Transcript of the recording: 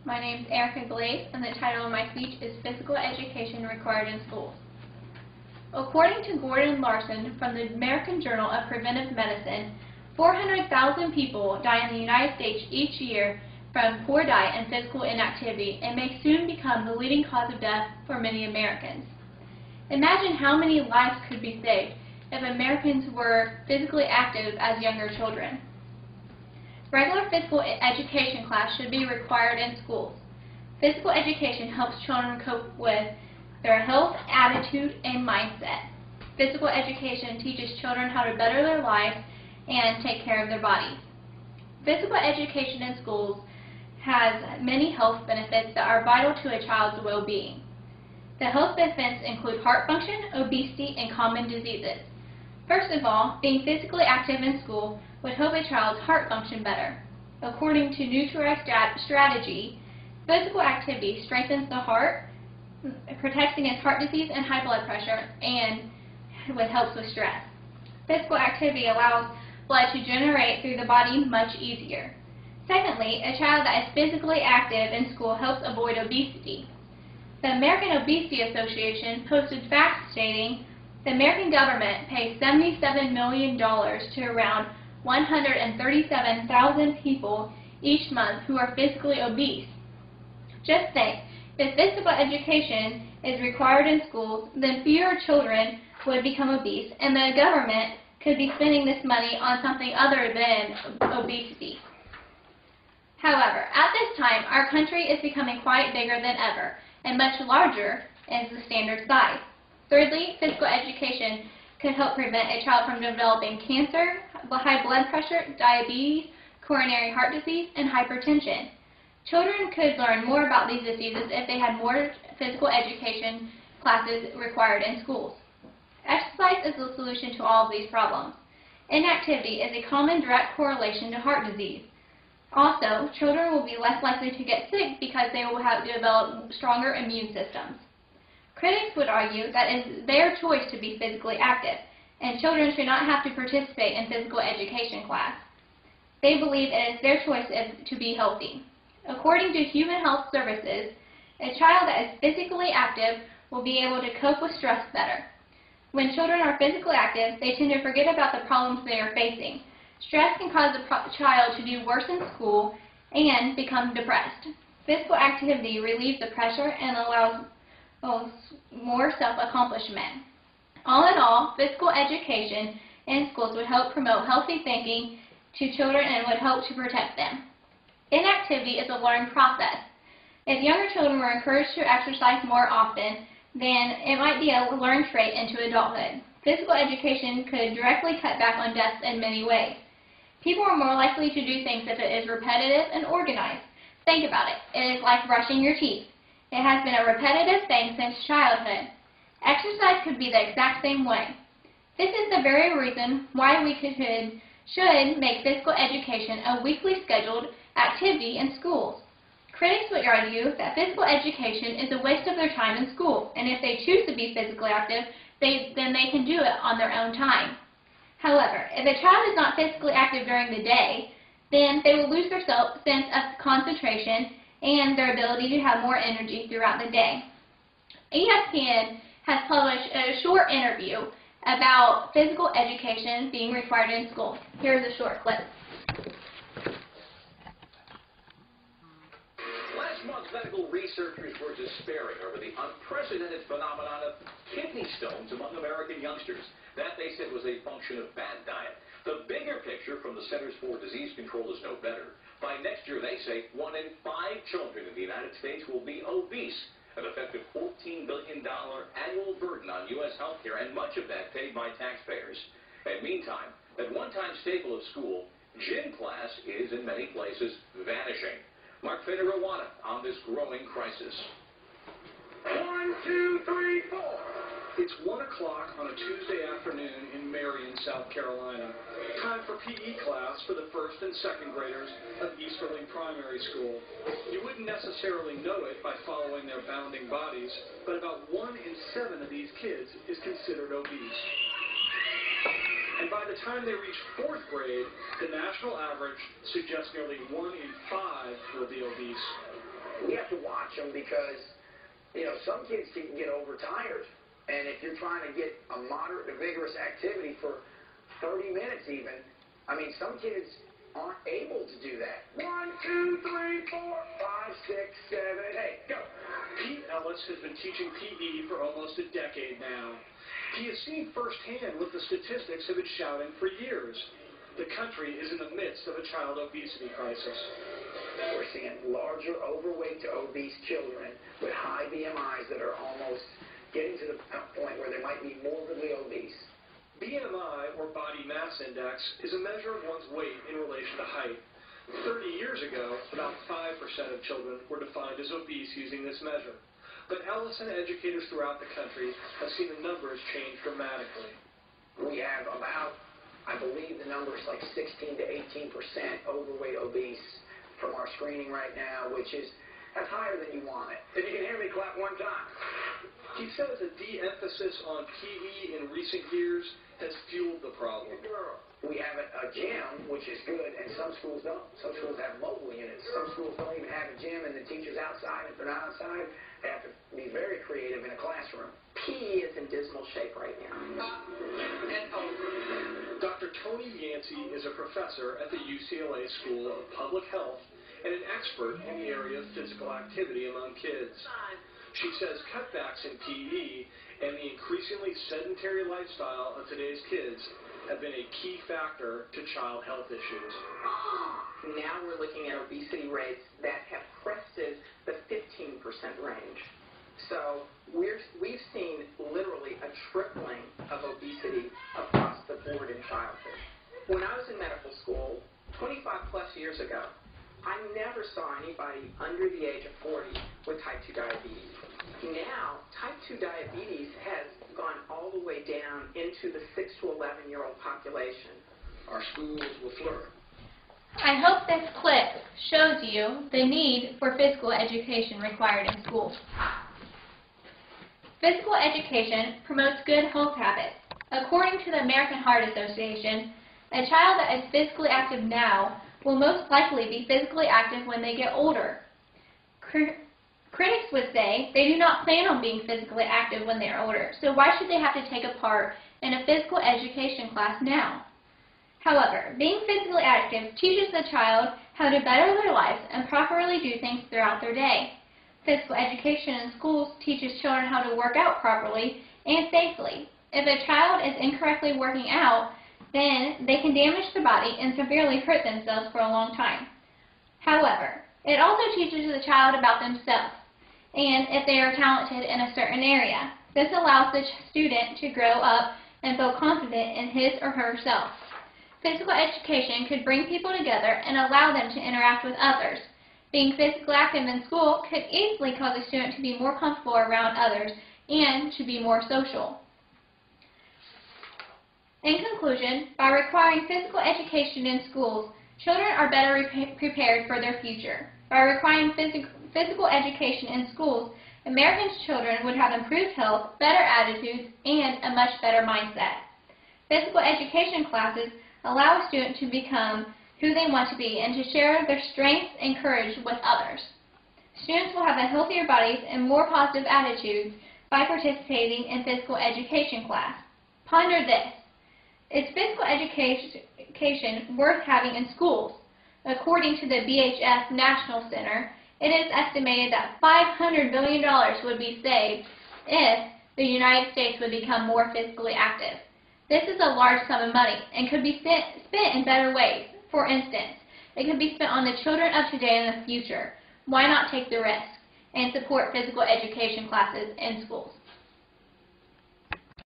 My name is Erica Glaze, and the title of my speech is Physical Education Required in Schools. According to Gordon Larson from the American Journal of Preventive Medicine, 400,000 people die in the United States each year from poor diet and physical inactivity, and may soon become the leading cause of death for many Americans. Imagine how many lives could be saved if Americans were physically active as younger children. Regular physical education class should be required in schools. Physical education helps children cope with their health, attitude, and mindset. Physical education teaches children how to better their lives and take care of their bodies. Physical education in schools has many health benefits that are vital to a child's well-being. The health benefits include heart function, obesity, and common diseases. First of all, being physically active in school would help a child's heart function better. According to Nutri Strategy, physical activity strengthens the heart, protects against heart disease and high blood pressure, and helps with stress. Physical activity allows blood to generate through the body much easier. Secondly, a child that is physically active in school helps avoid obesity. The American Obesity Association posted facts stating the American government pays $77 million to around 137,000 people each month who are physically obese. Just think, if physical education is required in schools, then fewer children would become obese, and the government could be spending this money on something other than obesity. However, at this time, our country is becoming quite bigger than ever, and much larger is the standard size. Thirdly, physical education could help prevent a child from developing cancer, high blood pressure, diabetes, coronary heart disease, and hypertension. Children could learn more about these diseases if they had more physical education classes required in schools. Exercise is the solution to all of these problems. Inactivity is a common direct correlation to heart disease. Also, children will be less likely to get sick because they will have developed stronger immune systems. Critics would argue that it is their choice to be physically active, and children should not have to participate in physical education class. They believe it is their choice to be healthy. According to Human Health Services, a child that is physically active will be able to cope with stress better. When children are physically active, they tend to forget about the problems they are facing. Stress can cause a child to do worse in school and become depressed. Physical activity relieves the pressure and allows more self-accomplishment. All in all, physical education in schools would help promote healthy thinking to children and would help to protect them. Inactivity is a learned process. If younger children were encouraged to exercise more often, then it might be a learned trait into adulthood. Physical education could directly cut back on deaths in many ways. People are more likely to do things if it is repetitive and organized. Think about it. It is like brushing your teeth. It has been a repetitive thing since childhood. Exercise could be the exact same way. This is the very reason why we should make physical education a weekly scheduled activity in schools. Critics would argue that physical education is a waste of their time in school, and if they choose to be physically active, then they can do it on their own time. However, if a child is not physically active during the day, then they will lose their sense of concentration and their ability to have more energy throughout the day. ESPN has published a short interview about physical education being required in schools. Here's a short clip. Last month, medical researchers were despairing over the unprecedented phenomenon of kidney stones among American youngsters. That, they said, was a function of bad diet. The bigger picture from the Centers for Disease Control is no better. By next year, they say 1 in 5 children in the United States will be obese, an effective $14 billion annual burden on U.S. healthcare, and much of that paid by taxpayers. And meantime, that one-time staple of school, gym class, is in many places vanishing. Mark Finner-Rawana on this growing crisis. 1, 2, 3, 4. It's 1 o'clock on a Tuesday afternoon in Marion, South Carolina. Time for PE class for the first and second graders of Easterling Primary School. You wouldn't necessarily know it by following their bounding bodies, but about 1 in 7 of these kids is considered obese. And by the time they reach 4th grade, the national average suggests nearly 1 in 5 will be obese. we have to watch them because, you know, some kids can get overtired. And if you're trying to get a moderate to vigorous activity for 30 minutes even, I mean, some kids aren't able to do that. 1, 2, 3, 4, 5, 6, 7, 8, go. Pete Ellis has been teaching PE for almost a decade now. He has seen firsthand what the statistics have been shouting for years. The country is in the midst of a child obesity crisis. We're seeing larger overweight to obese children with high BMIs that are almost getting to the point where they might be morbidly obese. BMI, or body mass index, is a measure of one's weight in relation to height. 30 years ago, about 5% of children were defined as obese using this measure. But Ellis and educators throughout the country have seen the numbers change dramatically. We have about, I believe the number is like 16 to 18% overweight obese from our screening right now, which is, that's higher than you want it. If you can hear me, clap one time. He says a de-emphasis on PE in recent years has fueled the problem. We have a gym, which is good, and some schools don't. Some schools have mobile units. Some schools don't even have a gym, and the teacher's outside. If they're not outside, they have to be very creative in a classroom. PE is in dismal shape right now. Dr. Tony Yancey is a professor at the UCLA School of Public Health and an expert in the area of physical activity among kids. She says cutbacks in PE and the increasingly sedentary lifestyle of today's kids have been a key factor to child health issues. Now we're looking at obesity rates that have crested the 15% range. So we've seen literally a tripling of obesity across the board in childhood. When I was in medical school 25 plus years ago, I never saw anybody under the age of 40 with type 2 diabetes. Now, type 2 diabetes has gone all the way down into the 6 to 11-year-old population. Our schools will flourish. I hope this clip shows you the need for physical education required in schools. Physical education promotes good health habits. According to the American Heart Association, a child that is physically active now will most likely be physically active when they get older. Critics would say they do not plan on being physically active when they are older, so why should they have to take a part in a physical education class now? However, being physically active teaches the child how to better their lives and properly do things throughout their day. Physical education in schools teaches children how to work out properly and safely. If a child is incorrectly working out, then they can damage their body and severely hurt themselves for a long time. However, it also teaches the child about themselves and if they are talented in a certain area. This allows the student to grow up and feel confident in his or herself. Physical education could bring people together and allow them to interact with others. Being physically active in school could easily cause a student to be more comfortable around others and to be more social. In conclusion, by requiring physical education in schools, children are better prepared for their future. By requiring physical education in schools, American children would have improved health, better attitudes, and a much better mindset. Physical education classes allow a student to become who they want to be and to share their strengths and courage with others. Students will have a healthier bodies and more positive attitudes by participating in physical education class. Ponder this. Is physical education worth having in schools? According to the BHS National Center, it is estimated that $500 billion would be saved if the United States would become more physically active. This is a large sum of money and could be spent in better ways. For instance, it could be spent on the children of today and the future. Why not take the risk and support physical education classes in schools?